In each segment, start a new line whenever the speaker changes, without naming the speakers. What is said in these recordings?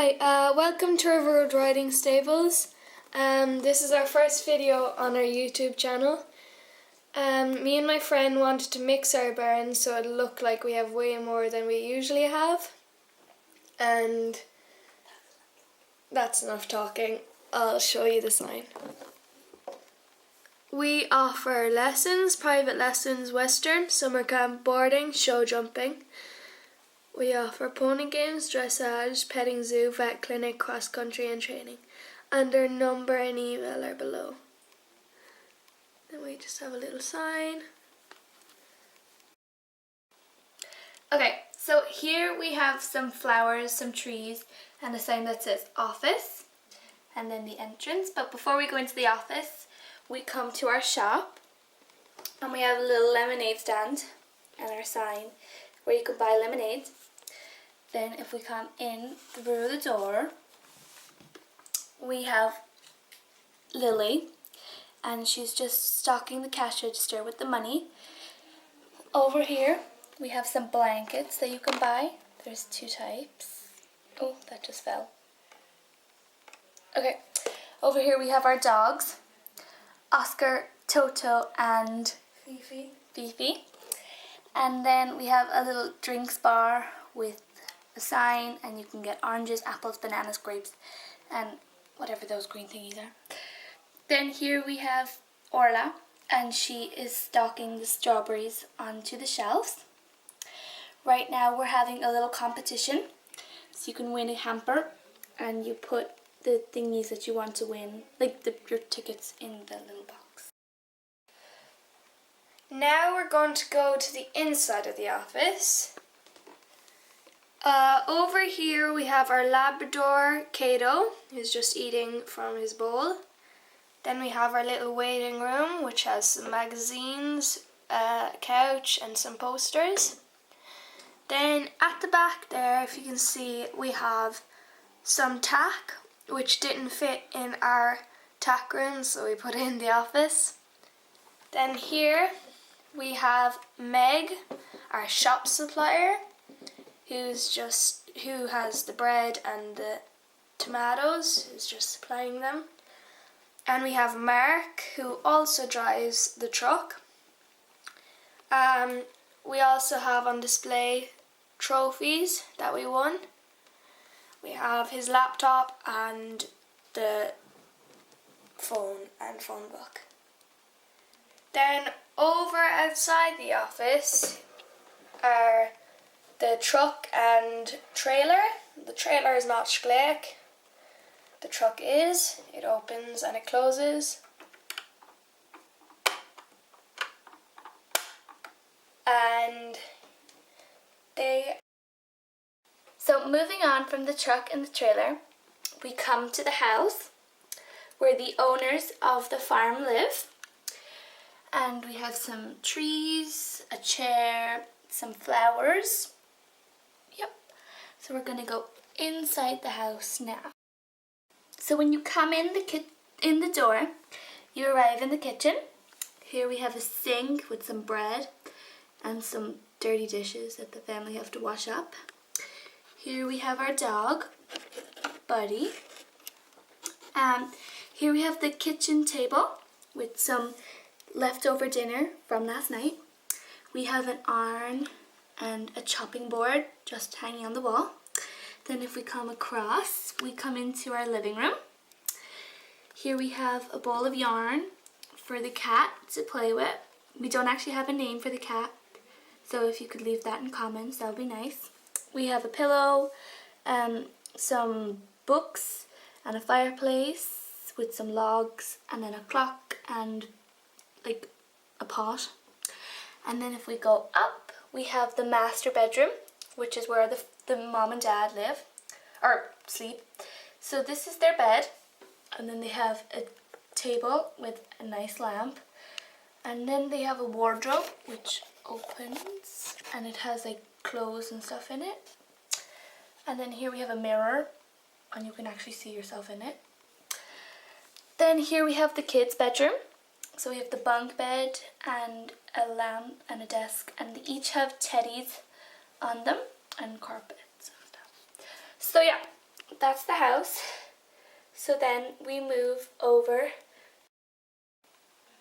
Hi, welcome to our road riding stables. This is our first video on our YouTube channel. Me and my friend wanted to mix our barns so it looked like we have way more than we usually have. And that's enough talking. I'll show you the sign. We offer lessons, private lessons, western, summer camp, boarding, show jumping. We offer pony games, dressage, petting zoo, vet clinic, cross country and training. And our number and email are below. Then we just have a little sign.
Okay, so here we have some flowers, some trees, and a sign that says office, and then the entrance. But before we go into the office, we come to our shop, and we have a little lemonade stand and our sign where you can buy lemonade. Then if we come in through the door, we have Lily, and she's just stocking the cash register with the money. Over here we have some blankets that you can buy. There's two types. Oh, that just fell. Okay, over here we have our dogs, Oscar, Toto and Fifi. And then we have a little drinks bar with a sign, and you can get oranges, apples, bananas, grapes, and whatever those green thingies are. Then here we have Orla, and she is stocking the strawberries onto the shelves. Right now we're having a little competition, so you can win a hamper, and you put the thingies that you want to win, like your tickets, in the little box.
Now we're going to go to the inside of the office. Over here we have our Labrador, Kato, who's just eating from his bowl. Then we have our little waiting room, which has some magazines, a couch and some posters. Then at the back there, if you can see, we have some tack, which didn't fit in our tack room, so we put it in the office. Then here we have Meg, our shop supplier, who has the bread and the tomatoes, who's just supplying them. And we have Mark, who also drives the truck. We also have on display trophies that we won. We have his laptop and the phone and phone book. Then over outside the office are the truck and trailer. The trailer is not Schleich. The truck is. It opens and it closes. And
So moving on from the truck and the trailer, we come to the house where the owners of the farm live. And we have some trees, a chair, some flowers. Yep. So we're gonna go inside the house now. So when you come in the door, you arrive in the kitchen. Here we have a sink with some bread and some dirty dishes that the family have to wash up. Here we have our dog, Buddy. Here we have the kitchen table with some leftover dinner from last night. We have an iron and a chopping board just hanging on the wall. Then if we come across, we come into our living room. Here we have a ball of yarn for the cat to play with. We don't actually have a name for the cat, so if you could leave that in comments, that would be nice. We have a pillow, some books and a fireplace with some logs, and then a clock and like a pot. And then if we go up, we have the master bedroom, which is where the mom and dad live or sleep. So this is their bed, and then they have a table with a nice lamp, and then they have a wardrobe which opens and it has like clothes and stuff in it. And then here we have a mirror and you can actually see yourself in it. Then here we have the kids' bedroom. So we have the bunk bed and a lamp and a desk, and they each have teddies on them and carpets and stuff. So yeah, that's the house. So then we move over.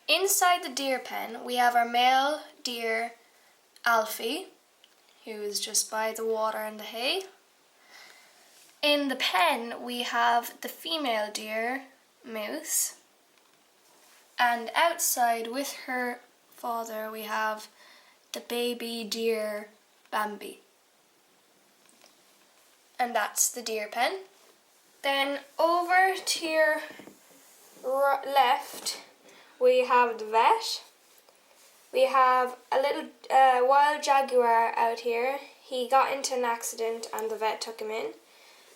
Inside the deer pen, we have our male deer, Alfie, who is just by the water and the hay. In the pen, we have the female deer, Moose. And outside with her father, we have the baby deer, Bambi. And that's the deer pen. Then over to your left, we have the vet. We have a little wild jaguar out here. He got into an accident and the vet took him in,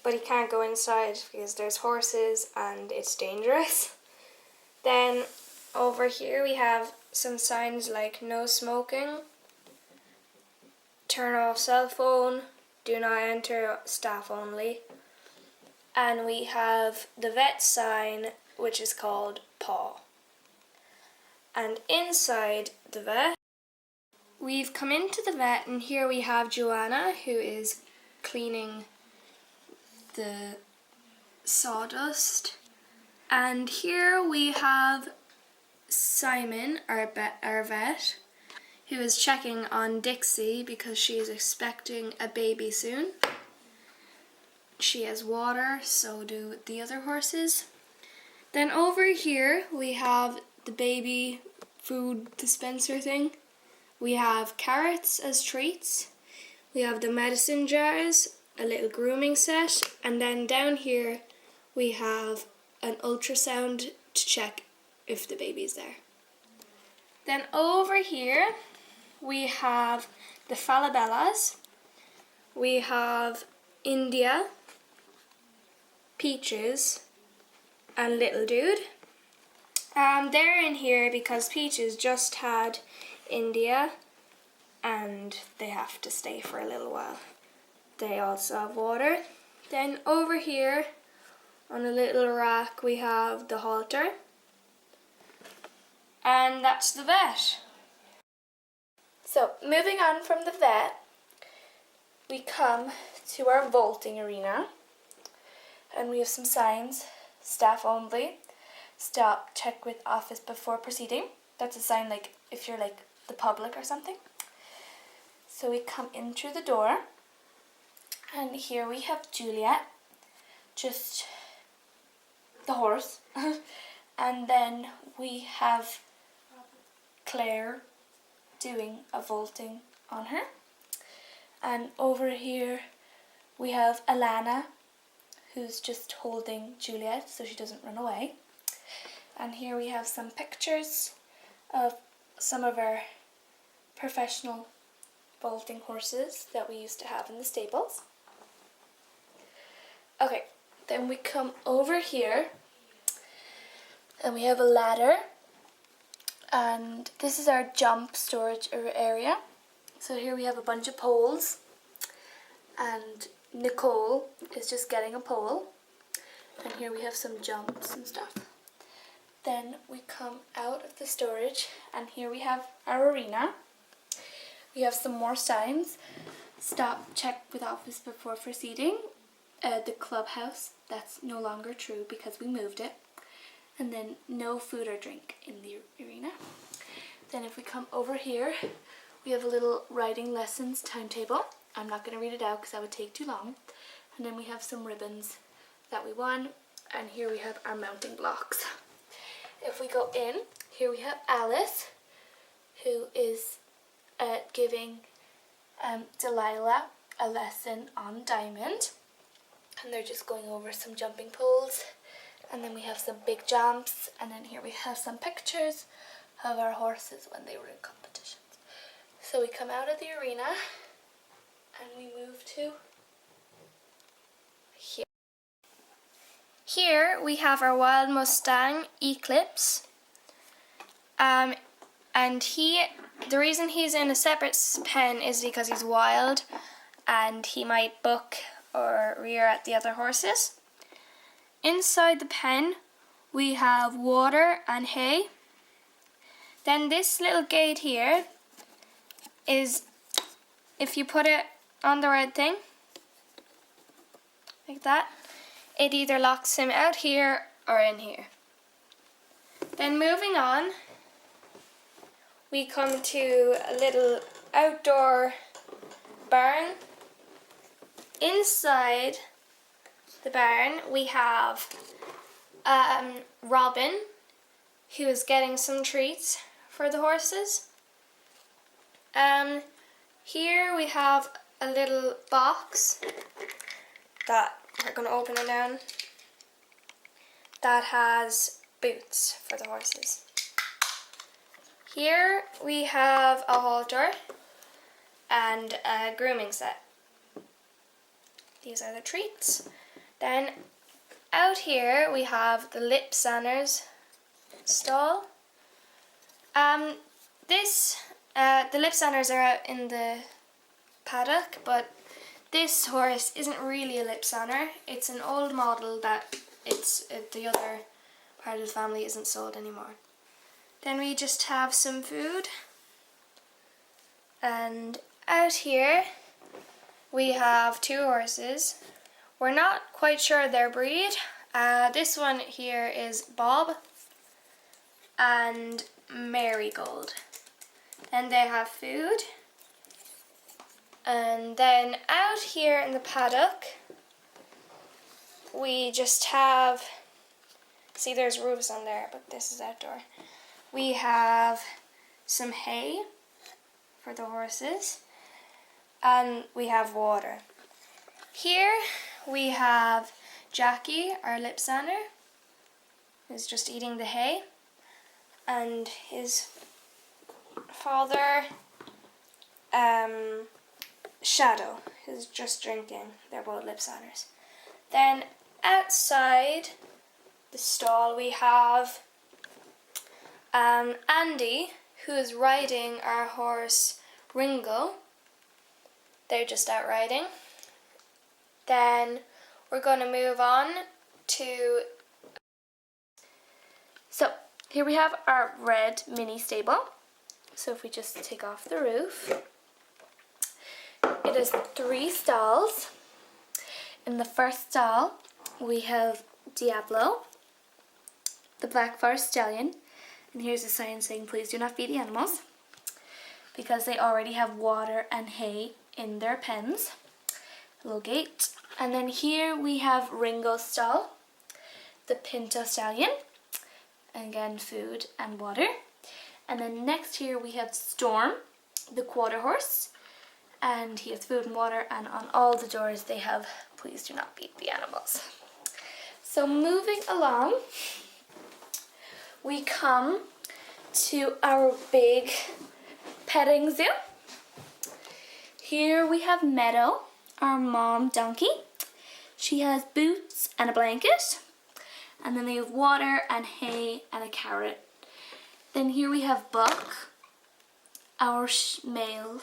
but he can't go inside because there's horses and it's dangerous. Then over here we have some signs like no smoking, turn off cell phone, do not enter, staff only. And we have the vet sign, which is called Paw. And inside the vet, we've come into the vet, and here we have Joanna, who is cleaning the sawdust. And here we have Simon, our vet, who is checking on Dixie because she is expecting a baby soon. She has water, so do the other horses. Then over here we have the baby food dispenser thing. We have carrots as treats. We have the medicine jars, a little grooming set, and then down here we have an ultrasound to check if the baby's there. Then over here we have the Falabellas. We have India, Peaches, and Little Dude. They're in here because Peaches just had India and they have to stay for a little while. They also have water. Then over here on a little rack we have the halter. And that's the vet.
So moving on from the vet, we come to our vaulting arena. And we have some signs: staff only, stop, check with office before proceeding. That's a sign like if you're like the public or something. So we come in through the door, and here we have Juliet, just the horse. And then we have Claire doing a vaulting on her. And over here we have Alana, who's just holding Juliet so she doesn't run away. And here we have some pictures of some of our professional vaulting horses that we used to have in the stables. Okay, then we come over here and we have a ladder, and this is our jump storage area. So here we have a bunch of poles, and Nicole is just getting a pole, and here we have some jumps and stuff. Then we come out of the storage, and here we have our arena. We have some more signs: stop, check with office before proceeding. The clubhouse, that's no longer true because we moved it. And then no food or drink in the arena. Then if we come over here, we have a little writing lessons timetable. I'm not going to read it out because that would take too long. And then we have some ribbons that we won, and here we have our mounting blocks. If we go in, here we have Alice, who is giving Delilah a lesson on diamond, and they're just going over some jumping poles. And then we have some big jumps, and then here we have some pictures of our horses when they were in competitions. So we come out of the arena and we move to here.
Here we have our wild Mustang, Eclipse. And the reason he's in a separate pen is because he's wild and he might buck or rear at the other horses. Inside the pen we have water and hay. Then this little gate here is, if you put it on the right thing, like that, it either locks him out here or in here. Then moving on, we come to a little outdoor barn. Inside the barn we have Robin, who is getting some treats for the horses. Here we have a little box that we're going to open it down that has boots for the horses. Here we have a halter and a grooming set. These are the treats. Then out here we have the lip sanders stall. The lip sanders are out in the paddock, but this horse isn't really a lip sander. It's an old model that the other part of the family isn't sold anymore. Then we just have some food. And out here we have two horses. We're not quite sure their breed. This one here is Bob and Marigold. And they have food. And then out here in the paddock, we just have, see there's roofs on there, but this is outdoor. We have some hay for the horses, and we have water. Here we have Jackie, our lip sander, who's just eating the hay, and his father, Shadow, who's just drinking. They're both lip sanders. Then outside the stall we have Andy, who is riding our horse Ringo. They're just out riding. Then we're going to move on to... So here we have our red mini stable. So if we just take off the roof, it is 3 stalls. In the first stall we have Diablo, the Black Forest Stallion, and here's a sign saying please do not feed the animals, because they already have water and hay in their pens. A little gate. And then here we have Ringo's stall, the Pinto Stallion, and again food and water. And then next here we have Storm, the quarter horse, and he has food and water, and on all the doors they have please do not feed the animals. So moving along, we come to our big petting zoo. Here we have Meadow, our mom donkey. She has boots and a blanket, and then they have water and hay and a carrot. Then here we have Buck, our male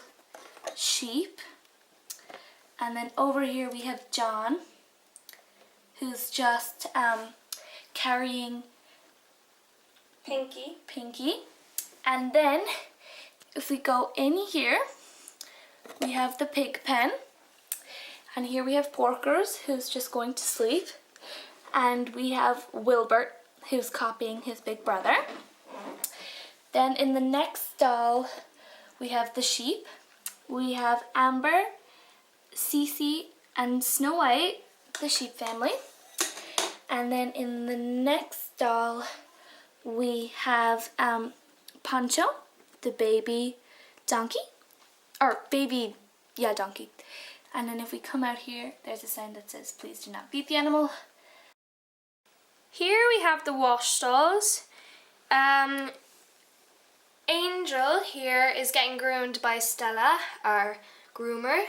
sheep. And then over here we have John, who's just carrying Pinky. And then if we go in here, we have the pig pen. And here we have Porkers, who's just going to sleep. And we have Wilbert, who's copying his big brother. Then in the next stall, we have the sheep. We have Amber, Cece, and Snow White, the sheep family. And then in the next stall, we have Pancho, the baby donkey. Donkey. And then if we come out here, there's a sign that says, please do not feed the animal. Here we have the wash stalls. Angel here is getting groomed by Stella, our groomer.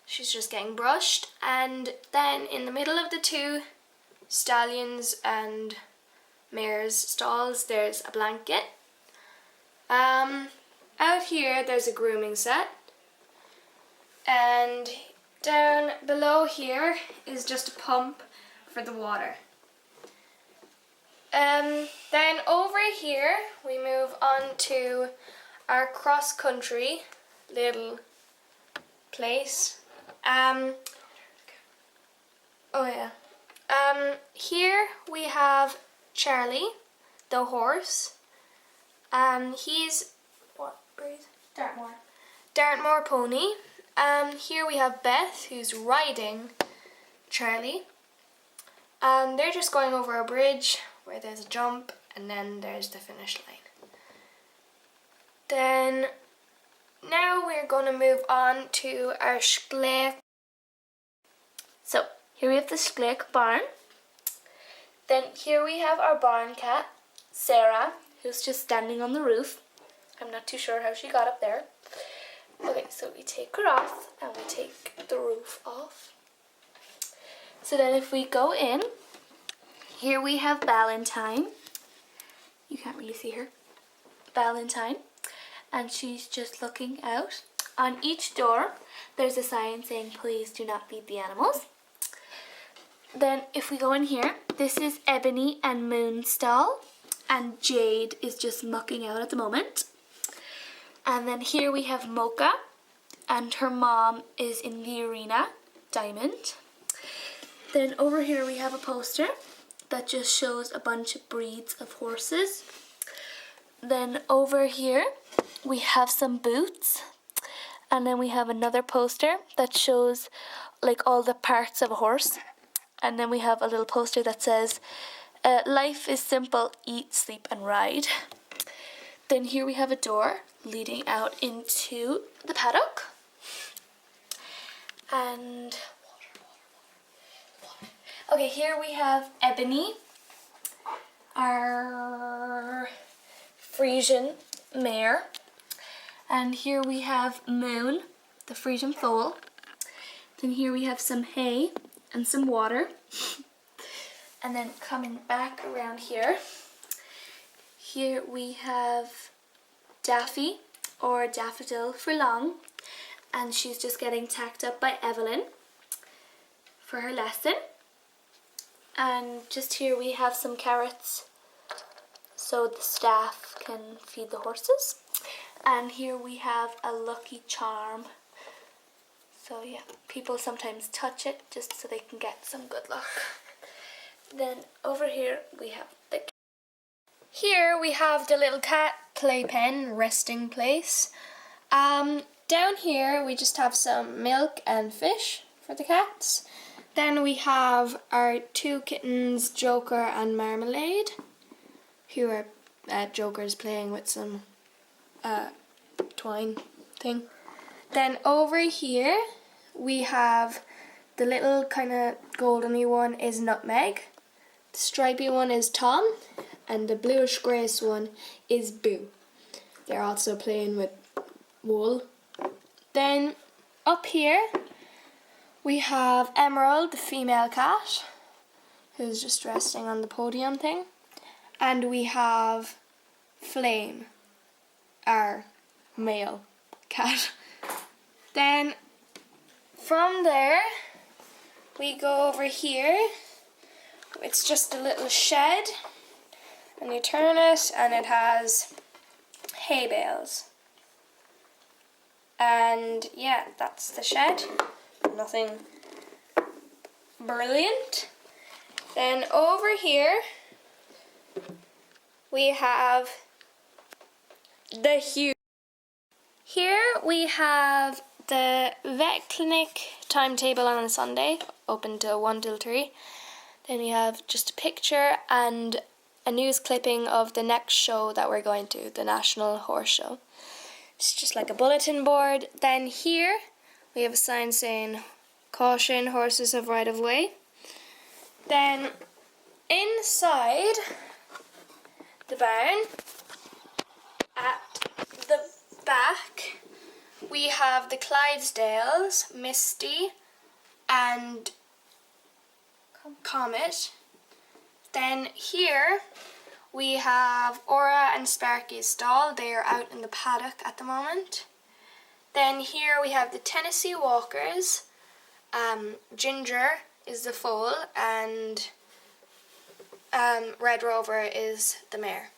She's just getting brushed. And then in the middle of the 2 stallions and mares stalls, there's a blanket. Out here there's a grooming set. And down below here is just a pump for the water. Then over here we move on to our cross-country little place. Here we have Charlie, the horse. He's what breed?
Dartmoor.
Dartmoor pony. Here we have Beth, who's riding Charlie. They're just going over a bridge where there's a jump and then there's the finish line. Then now we're going to move on to our Schleich.
So here we have the Schleich Barn. Then here we have our barn cat, Sarah, who's just standing on the roof. I'm not too sure how she got up there. Okay, so we take her off and we take the roof off. So then if we go in, here we have Valentine. You can't really see her. Valentine. And she's just looking out. On each door, there's a sign saying, please do not feed the animals. Then if we go in here, this is Ebony and Moon's stall. And Jade is just mucking out at the moment. And then here we have Mocha. And her mom is in the arena, Diamond. Then over here we have a poster that just shows a bunch of breeds of horses. Then over here we have some boots. And then we have another poster that shows like all the parts of a horse. And then we have a little poster that says, life is simple, eat, sleep and ride. Then here we have a door leading out into the paddock. And okay, here we have Ebony, our Frisian mare. And here we have Moon, the Frisian foal. Then here we have some hay and some water. And then coming back around here, here we have Daffy, or Daffodil for long. And she's just getting tacked up by Evelyn for her lesson. And just here we have some carrots so the staff can feed the horses. And here we have a lucky charm. So yeah, people sometimes touch it just so they can get some good luck. Then over here we have the cat.
Here we have the little cat playpen resting place. Down here we just have some milk and fish for the cats. Then we have our two kittens, Joker and Marmalade, who are Joker's playing with some twine thing. Then over here we have the little kind of goldeny one is Nutmeg, the stripy one is Tom, and the bluish greyish one is Boo. They're also playing with wool. Then up here we have Emerald, the female cat, who's just resting on the podium thing. And we have Flame, our male cat. Then from there we go over here. It's just a little shed, and you turn it and it has hay bales. And yeah, that's the shed. Nothing brilliant. Then over here we have the huge. Here we have the vet clinic timetable on a Sunday, open to 1 till 3. Then we have just a picture and a news clipping of the next show that we're going to, the National Horse Show. It's just like a bulletin board. Then here we have a sign saying, caution, horses have right of way. Then inside the barn, at the back, we have the Clydesdales, Misty and Comet. Then here we have Aura and Sparky's stall. They are out in the paddock at the moment. Then here we have the Tennessee Walkers. Ginger is the foal and Red Rover is the mare.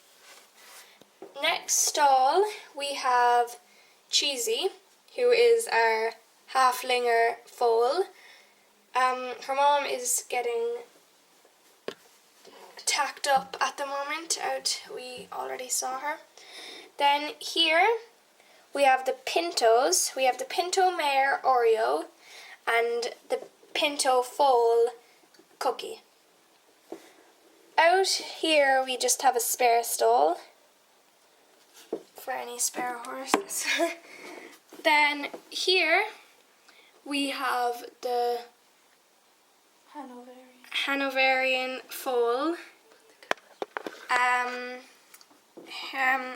Next stall we have Cheesy, who is our halflinger foal. Her mom is getting packed up at the moment. We already saw her. Then here we have the Pintos. We have the Pinto Mare Oreo and the Pinto Foal Cookie. Out here we just have a spare stall for any spare horses. Then here we have the Hanoverian foal.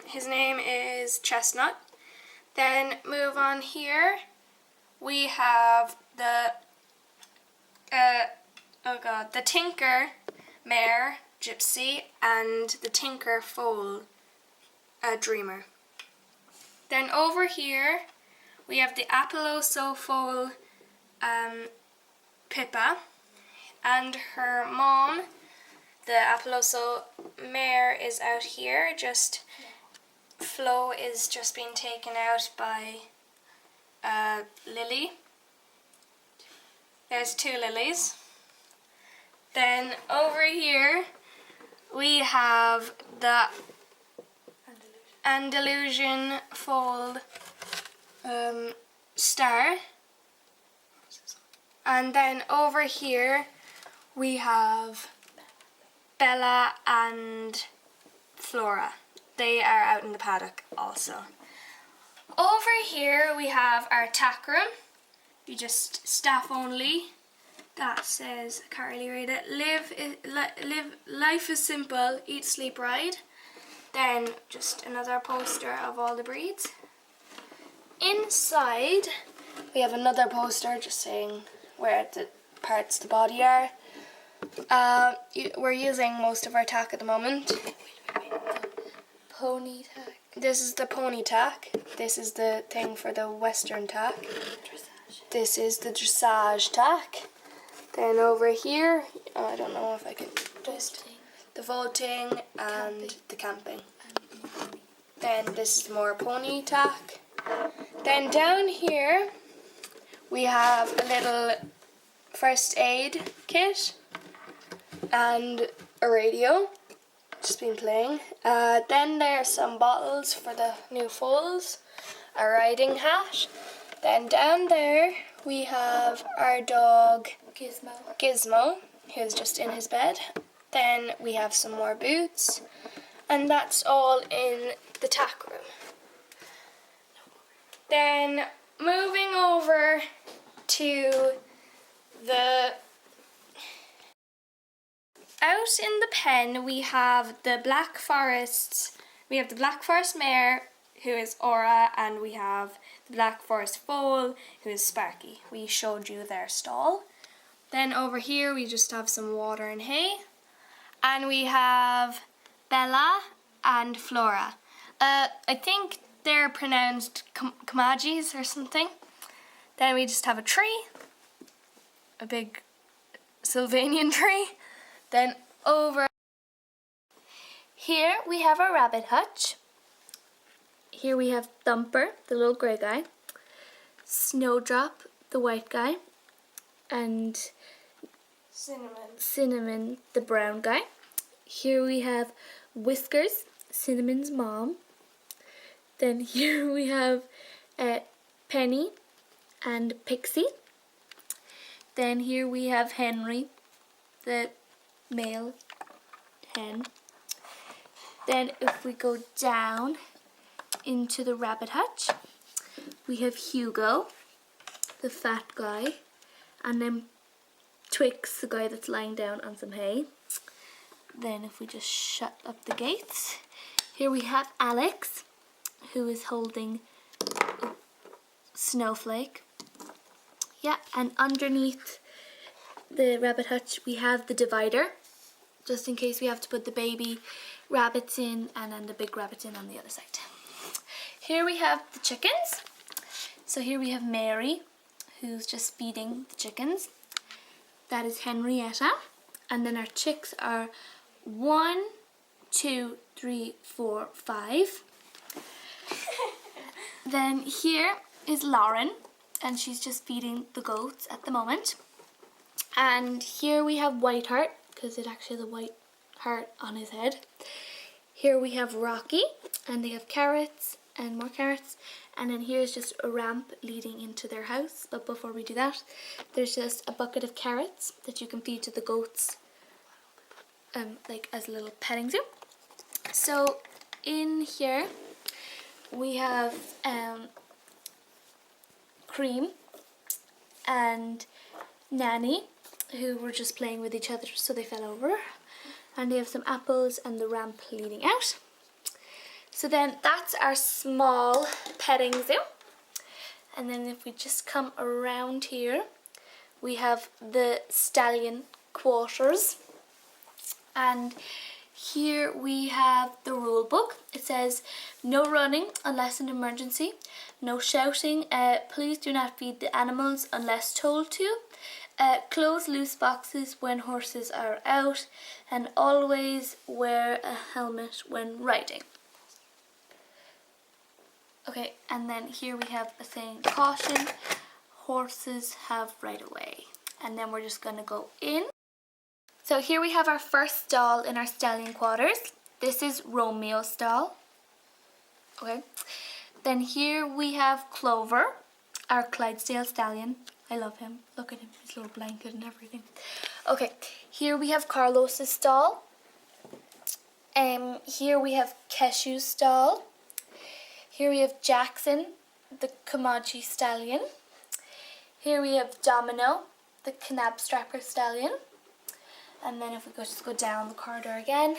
His name is Chestnut. Then move on here. We have the the Tinker Mare Gypsy and the Tinker Foal Dreamer. Then over here we have the Appaloso Foal Pippa and her mom. The Appaloso mare is out here. Flo is just being taken out by Lily. There's 2 lilies. Then over here we have the Andalusian Foal Star. And then over here we have Bella and Flora. They are out in the paddock also. Over here we have our tack room. We just staff only. That says, I can't really read it. Life is simple, eat, sleep, ride. Then just another poster of all the breeds. Inside we have another poster just saying where the parts of the body are. We're using most of our tack at the moment.
Pony tack.
This is the pony tack. This is the thing for the western tack.
Dressage.
This is the dressage tack. Then over here, I don't know if I can just the vaulting and the camping. Then this is more pony tack. Then down here we have a little first aid kit and a radio, just been playing. Then there are some bottles for the new foals, a riding hat. Then down there we have our dog Gizmo, who's just in his bed. Then we have some more boots, and that's all in the tack room. Then moving over to the out in the pen, we have the Black Forest. We have the Black Forest mare, who is Aura, and we have the Black Forest foal, who is Sparky. We showed you their stall. Then over here we just have some water and hay, and we have Bella and Flora. I think they're pronounced Kamajis or something. Then we just have a tree, a big Sylvanian tree. Then over here we have our rabbit hutch. Here we have Thumper, the little grey guy, Snowdrop, the white guy, and Cinnamon, the brown guy. Here we have Whiskers, Cinnamon's mom. Then here we have Penny and Pixie. Then here we have Henry, the male hen. Then if we go down into the rabbit hutch, we have Hugo, the fat guy, and then Twix, the guy that's lying down on some hay. Then if we just shut up the gates, here we have Alex, who is holding Snowflake. Yeah, and underneath the rabbit hutch we have the divider, just in case we have to put the baby rabbits in and then the big rabbits in on the other side. Here we have the chickens. So here we have Mary, who's just feeding the chickens. That is Henrietta. And then our chicks are 1, 2, 3, 4, 5. Then here is Lauren, and she's just feeding the goats at the moment. And here we have Whiteheart, because it actually has a white
heart on his head. Here we have Rocky, and they have carrots and more carrots. And then here's just a ramp leading into their house. But before we do that, there's just a bucket of carrots that you can feed to the goats, like as a little petting zoo. So in here we have Cream and Nanny, who were just playing with each other, so they fell over. And they have some apples and the ramp leading out. So then that's our small petting zoo. And then if we just come around here, we have the stallion quarters. And here we have the rule book. It says no running unless an emergency, no shouting, please do not feed the animals unless told to, close loose boxes when horses are out, and always wear a helmet when riding. Okay, and then here we have a saying, caution, horses have right away. And then we're just gonna go in. So here we have our first stall in our stallion quarters. This is Romeo's stall. Okay. Then here we have Clover, our Clydesdale stallion. I love him. Look at him, his little blanket and everything. Okay, here we have Carlos's stall. Here we have Keshu's stall. Here we have Jackson, the Comanche stallion. Here we have Domino, the Knab Strapper stallion. And then if we just go down the corridor again,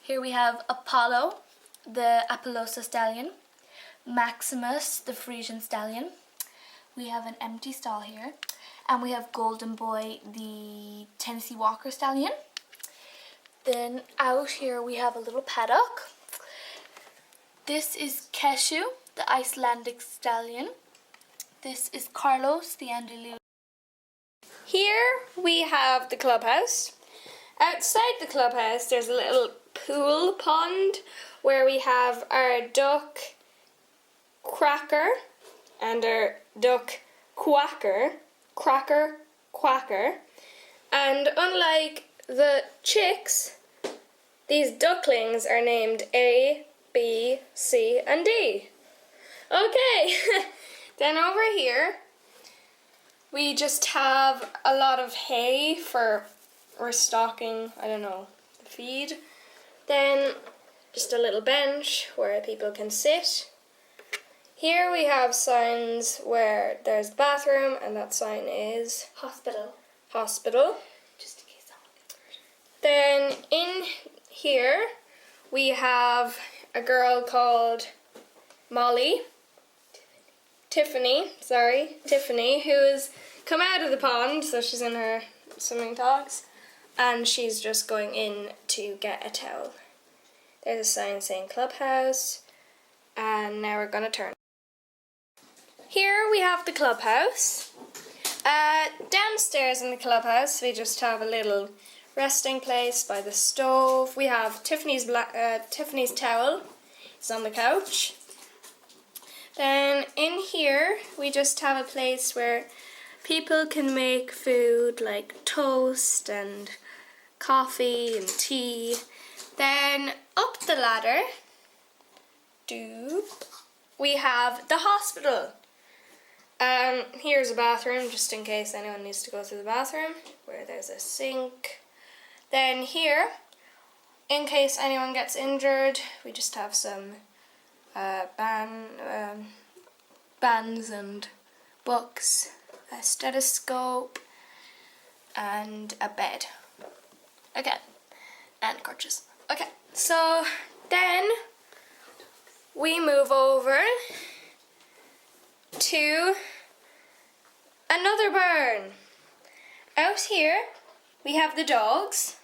here we have Apollo, the Apollosa stallion. Maximus, the Frisian stallion. We have an empty stall here. And we have Golden Boy, the Tennessee Walker stallion. Then out here we have a little paddock. This is Keshu, the Icelandic stallion. This is Carlos, the Andalou.
Here we have the clubhouse. Outside the clubhouse there's a little pool pond where we have our duck Cracker and our duck Quacker. And unlike the chicks, these ducklings are named A, B, C, and D. Okay, then over here we just have a lot of hay for restocking, I don't know, the feed. Then just a little bench where people can sit. Here we have signs where there's the bathroom, and that sign is
Hospital.
Just in case someone gets hurt. Then in here we have a girl called Tiffany, who has come out of the pond, so she's in her swimming togs, and she's just going in to get a towel. There's a sign saying clubhouse, and now we're gonna turn. Here we have the clubhouse. Downstairs in the clubhouse we just have a little resting place by the stove. We have Tiffany's towel. It's on the couch. Then in here we just have a place where people can make food like toast and coffee and tea. Then up the ladder, we have the hospital. Here's a bathroom, just in case anyone needs to go to the bathroom, where there's a sink. Then here, in case anyone gets injured, we just have some bands and books, a stethoscope, and a bed. Okay, and crutches. Okay, so then we move over to another barn. Out here we have the dogs.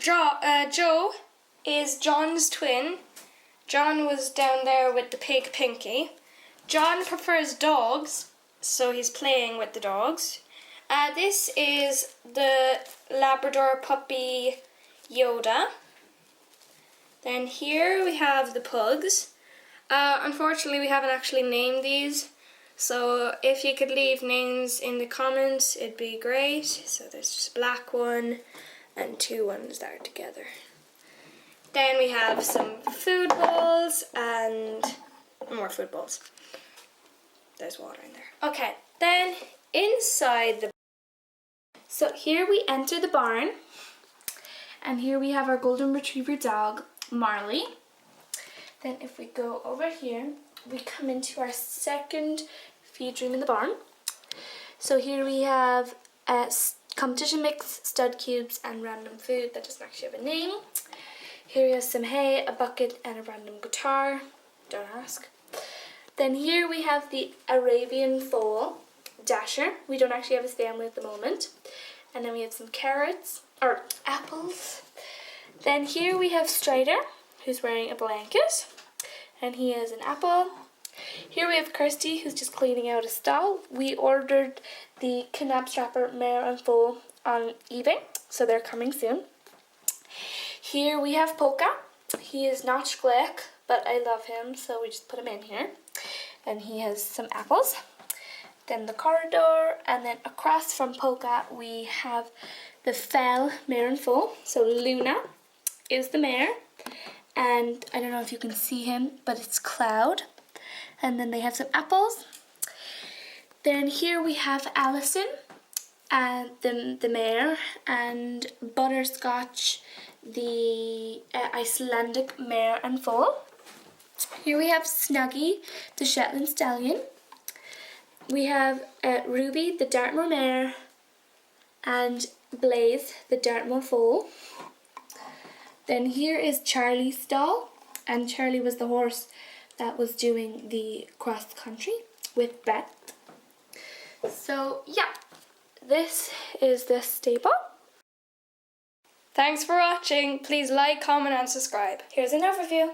Joe is John's twin. John was down there with the pig Pinky. John prefers dogs, so he's playing with the dogs. This is the Labrador puppy Yoda. Then here we have the pugs. Unfortunately we haven't actually named these, so if you could leave names in the comments it'd be great. So there's just a black one, and 2 ones that are together. Then we have some food bowls and more food bowls. There's water in there. Okay, then inside the... So here we enter the barn, and here we have our golden retriever dog, Marley. Then if we go over here, we come into our second feed room in the barn. So here we have competition mix, stud cubes, and random food that doesn't actually have a name. Here we have some hay, a bucket, and a random guitar. Don't ask. Then here we have the Arabian foal, Dasher. We don't actually have his family at the moment. And then we have some carrots, or apples. Then here we have Strider, who's wearing a blanket, and he has an apple. Here we have Kirsty, who's just cleaning out a stall. We ordered the Knapstrapper mare and foal on eBay, so they're coming soon. Here we have Polka. He is not Schleich, but I love him, so we just put him in here. And he has some apples. Then the corridor, and then across from Polka we have the Fell mare and foal. So Luna is the mare, and I don't know if you can see him, but it's Cloud. And then they have some apples. Then here we have Allison and the mare, and Butterscotch, the Icelandic mare and foal. Here we have Snuggy, the Shetland stallion. We have Ruby, the Dartmoor mare, and Blaze, the Dartmoor foal. Then here is Charlie's stall, and Charlie was the horse that was doing the cross country with Beth. So yeah, this is the stable. Thanks for watching. Please like, comment and subscribe. Here's an overview.